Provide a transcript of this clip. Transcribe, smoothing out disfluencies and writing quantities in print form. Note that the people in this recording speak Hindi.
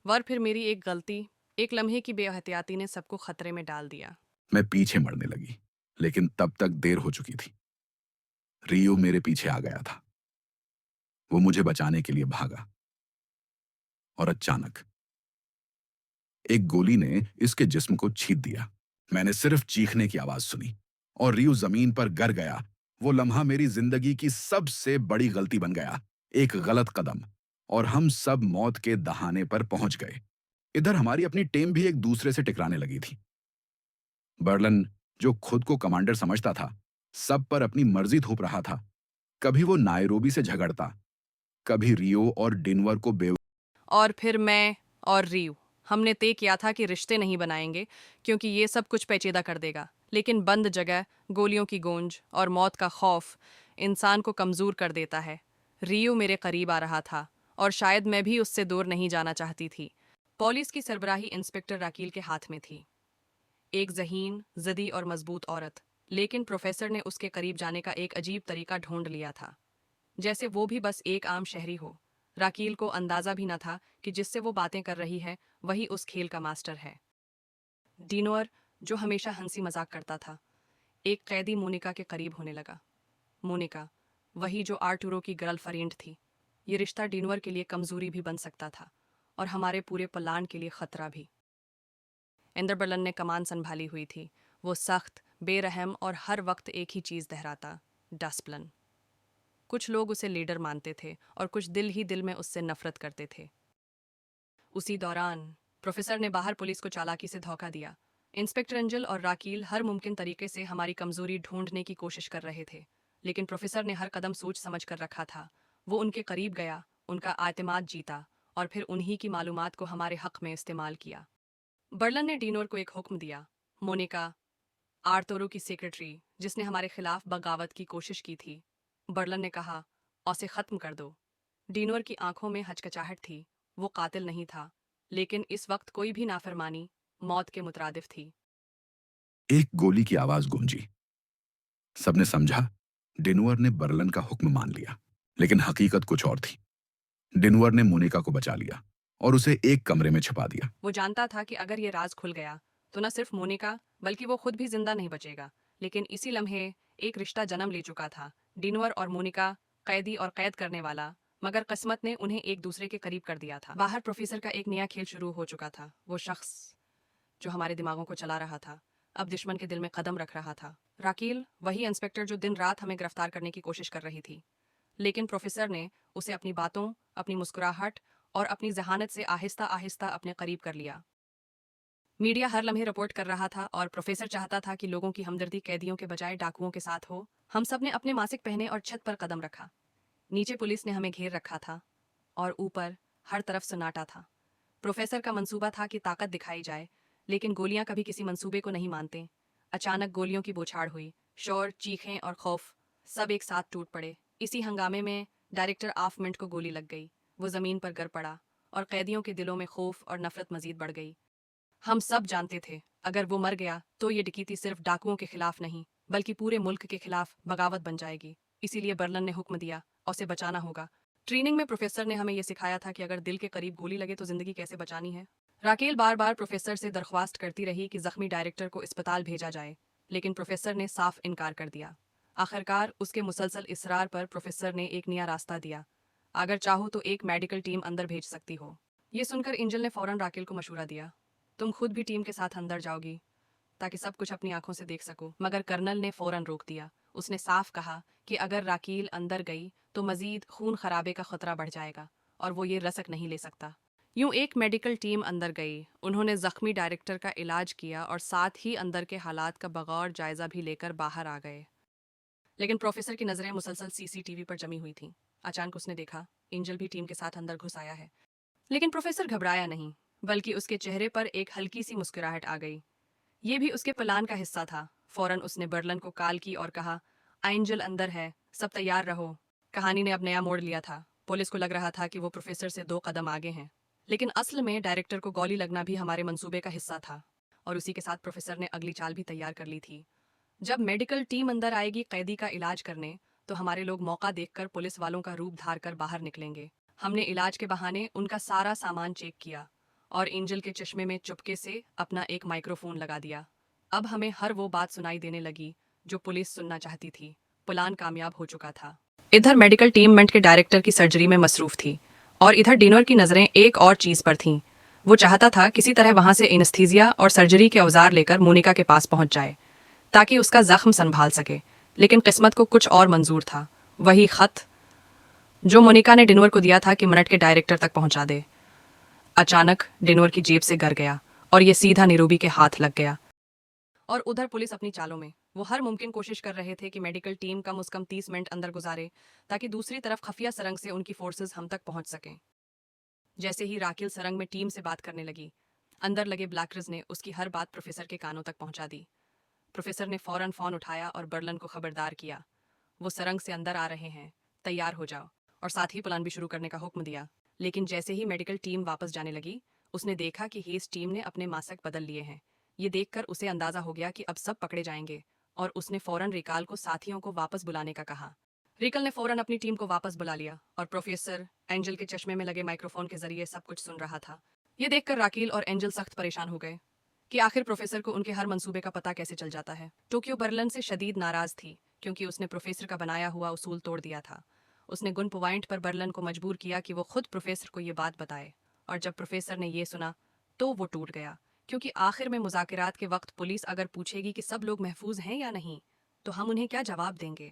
वर फिर मेरी एक गलती, एक लम्हे की बेहतियाती ने सबको खतरे में डाल दिया। मैं पीछे मड़ने लगी, लेकिन तब तक देर हो चुकी थी। रियो मेरे पीछे आ गया था। वो मुझे बचाने के लिए भागा और अचानक एक गोली ने इसके जिस्म को छींद दिया। मैंने सिर्फ चीखने की आवाज सुनी और रियो जमीन पर गिर गया। वो लम्हा मेरी जिंदगी की सबसे बड़ी गलती बन गया। एक गलत कदम और हम सब मौत के दहाने पर पहुंच गए। इधर हमारी अपनी टीम भी एक दूसरे से टकराने लगी थी। बर्लन, जो खुद को कमांडर समझता था, सब पर अपनी मर्जी थोप रहा था। कभी वो नायरोबी से झगड़ता, कभी रियो और डिनवर को बे और फिर मैं और रीव, हमने तय किया था कि रिश्ते नहीं बनाएंगे क्योंकि ये सब कुछ पेचीदा कर देगा। लेकिन बंद जगह, गोलियों की गूंज और मौत का खौफ इंसान को कमजोर कर देता है। रियो मेरे करीब आ रहा था और शायद मैं भी उससे दूर नहीं जाना चाहती थी। पुलिस की सरबराही इंस्पेक्टर राकील के हाथ में थी, एक ज़हीन, ज़िद्दी और मजबूत औरत। लेकिन प्रोफेसर ने उसके करीब जाने का एक अजीब तरीका ढूंढ लिया था, जैसे वो भी बस एक आम शहरी हो। राकील को अंदाजा भी न था कि जिससे वो बातें कर रही है वही उस खेल का मास्टर है। डीनोर, जो हमेशा हंसी मजाक करता था, एक कैदी मोनिका के करीब होने लगा। मोनिका, वही जो आर्टुरो की गर्लफ्रेंड थी। ये रिश्ता डीनोर के लिए कमजोरी भी बन सकता था और हमारे पूरे प्लान के लिए खतरा भी। इंद्रबलन ने कमान संभाली हुई थी। वो सख्त, बेरहम और हर वक्त एक ही चीज दोहराता, डिसिप्लिन। कुछ लोग उसे लीडर मानते थे और कुछ दिल ही दिल में उससे नफरत करते थे। उसी दौरान प्रोफेसर ने बाहर पुलिस को चालाकी से धोखा दिया। इंस्पेक्टर एंजल और राकील हर मुमकिन तरीके से हमारी कमजोरी ढूंढने की कोशिश कर रहे थे, लेकिन प्रोफेसर ने हर कदम सोच समझ कर रखा था। वो उनके करीब गया, उनका आतिमाद जीता और फिर उन्हीं की मालूमात को हमारे हक में इस्तेमाल किया। बर्लन ने डीनोर को एक हुक्म दिया, मोनिका, आर्तुरो की सेक्रेटरी, जिसने हमारे खिलाफ बगावत की कोशिश की थी। बर्लन ने कहा, उसे खत्म कर दो। डीनोर की आंखों में हचकचाहट थी। वो कातिल नहीं था, लेकिन इस वक्त कोई भी नाफरमानी मौत के मुतरादिफ थी। एक गोली की आवाज गूंजी। सबने समझा डिनवर ने बर्लन का हुक्म मान लिया, लेकिन हकीकत कुछ और थी। डिनवर ने मोनिका को बचा लिया और उसे एक कमरे में छिपा दिया। वो जानता था कि अगर ये राज खुल गया तो न सिर्फ मोनिका बल्कि वो खुद भी जिंदा नहीं बचेगा। लेकिन इसी लम्हे एक रिश्ता जन्म ले चुका था, डिनवर और मोनिका, कैदी और कैद करने वाला। मगर किस्मत ने उन्हें एक दूसरे के करीब कर दिया था। बाहर प्रोफेसर का एक नया खेल शुरू हो चुका था। वो शख्स जो हमारे दिमागों को चला रहा था, अब दुश्मन के दिल में कदम रख रहा था। राकील, वही इंस्पेक्टर जो दिन रात हमें गिरफ्तार करने की कोशिश कर रही थी, लेकिन प्रोफेसर ने उसे अपनी बातों, अपनी मुस्कुराहट और अपनी जहानत से आहिस्ता आहिस्ता अपने करीब कर लिया। मीडिया हर लम्हे रिपोर्ट कर रहा था और प्रोफेसर चाहता था कि लोगों की हमदर्दी कैदियों के बजाय डाकुओं के साथ हो। हम सब ने अपने मासिक पहने और छत पर कदम रखा। नीचे पुलिस ने हमें घेर रखा था और ऊपर हर तरफ सन्नाटा था। प्रोफेसर का मंसूबा था कि ताकत दिखाई जाए, लेकिन गोलियां कभी किसी मंसूबे को नहीं मानते। अचानक गोलियों की बौछार हुई, शोर, चीखें और खौफ सब एक साथ टूट पड़े। इसी हंगामे में डायरेक्टर ऑफ मिंट को गोली लग गई। वो जमीन पर गिर पड़ा और कैदियों के दिलों में खौफ और नफरत मजीद बढ़ गई। हम सब जानते थे, अगर वो मर गया तो ये डकैती सिर्फ डाकुओं के खिलाफ नहीं बल्कि पूरे मुल्क के खिलाफ बगावत बन जाएगी। इसीलिए बर्लन ने हुक्म दिया, उसे बचाना होगा। ट्रेनिंग में प्रोफेसर ने हमें यह सिखाया था कि अगर दिल के करीब गोली लगे तो जिंदगी कैसे बचानी है। राकेल बार बार प्रोफेसर से दरख्वास्त करती रही कि जख्मी डायरेक्टर को अस्पताल भेजा जाए, लेकिन प्रोफेसर ने साफ इनकार कर दिया। आखिरकार उसके मुसलसल इसरार पर प्रोफेसर ने एक नया रास्ता दिया, अगर चाहो तो एक मेडिकल टीम अंदर भेज सकती हो। ये सुनकर एंजल ने फौरन राकेल को मशवरा दिया, तुम खुद भी टीम के साथ अंदर जाओगी ताकि सब कुछ अपनी आंखों से देख सको। मगर कर्नल ने फौरन रोक दिया। उसने साफ कहा कि अगर राकील अंदर गई तो मजीद खून खराबे का खतरा बढ़ जाएगा और वो ये रसक नहीं ले सकता। यूं एक मेडिकल टीम अंदर गई। उन्होंने जख्मी डायरेक्टर का इलाज किया और साथ ही अंदर के हालात का बगौर जायजा भी लेकर बाहर आ गए। लेकिन प्रोफेसर की नजरें मुसलसल सीसीटीवी पर जमी हुई थीं। अचानक उसने देखा, एंजल भी टीम के साथ अंदर घुस आया है। लेकिन प्रोफेसर घबराया नहीं, बल्कि उसके चेहरे पर एक हल्की सी मुस्कुराहट आ गई। ये भी उसके प्लान का हिस्सा था। फौरन उसने बर्लन को कॉल की और कहा, एंजल अंदर है, सब तैयार रहो। कहानी ने अब नया मोड़ लिया था। पुलिस को लग रहा था कि वो प्रोफेसर से 2 कदम आगे हैं, लेकिन असल में डायरेक्टर को गोली लगना भी हमारे मंसूबे का हिस्सा था। और उसी के साथ प्रोफेसर ने अगली चाल भी तैयार कर ली थी। जब मेडिकल टीम अंदर आएगी कैदी का इलाज करने, तो हमारे लोग मौका देखकर पुलिस वालों का रूप धार कर बाहर निकलेंगे। हमने इलाज के बहाने उनका सारा सामान चेक किया और एंजल के चश्मे में चुपके से अपना एक माइक्रोफोन लगा दिया। अब हमें हर वो बात सुनाई देने लगी जो पुलिस सुनना चाहती थी। प्लान कामयाब हो चुका था। इधर मेडिकल टीम मेंट के डायरेक्टर की सर्जरी में मसरूफ थी और इधर डिनर की नजरें एक और चीज पर थीं। वो चाहता था किसी तरह वहां से एनेस्थीसिया और सर्जरी के औजार लेकर मोनिका के पास पहुंच जाए ताकि उसका जख्म संभाल सके। लेकिन किस्मत को कुछ और मंजूर था। वही खत जो मोनिका ने डिनवर को दिया था कि मिनट के डायरेक्टर तक पहुंचा दे, अचानक डिनवर की जेब से गिर गया और ये सीधा निरूबी के हाथ लग गया। और उधर पुलिस अपनी चालों में वो हर मुमकिन कोशिश कर रहे थे कि मेडिकल टीम कम से कम 30 मिनट अंदर गुजारे ताकि दूसरी तरफ खुफिया सुरंग से उनकी फोर्सेस हम तक पहुंच सकें। जैसे ही राकिल सुरंग में टीम से बात करने लगी, अंदर लगे ब्लैकरिज ने उसकी हर बात प्रोफेसर के कानों तक पहुंचा दी। प्रोफेसर ने फौरन फोन उठाया और बर्लन को खबरदार किया, वो सुरंग से अंदर आ रहे हैं, तैयार हो जाओ, और साथ ही प्लान भी शुरू करने का हुक्म दिया। लेकिन जैसे ही मेडिकल टीम वापस जाने लगी, उसने देखा कि हेस टीम ने अपने मास्क बदल लिए हैं। ये देखकर उसे अंदाजा हो गया कि अब सब पकड़े जाएंगे और उसने फौरन रिकाल को साथियों को वापस बुलाने का कहा। रिकल ने फौरन अपनी टीम को वापस बुला लिया और प्रोफेसर एंजल के चश्मे में लगे माइक्रोफोन के जरिए सब कुछ सुन रहा था। ये देखकर राकील और एंजल सख्त परेशान हो गए कि आखिर प्रोफेसर को उनके हर मंसूबे का पता कैसे चल जाता है। टोक्यो बर्लिन से शदीद नाराज थी क्योंकि उसने प्रोफेसर का बनाया हुआ उसूल तोड़ दिया था। उसने गुन पॉइंट पर बर्लिन को मजबूर किया कि वो खुद प्रोफेसर को ये बात बताए, और जब प्रोफेसर ने ये सुना तो वो टूट गया, क्योंकि आखिर में मुज़ाकरात के वक्त पुलिस अगर पूछेगी कि सब लोग महफूज हैं या नहीं, तो हम उन्हें क्या जवाब देंगे।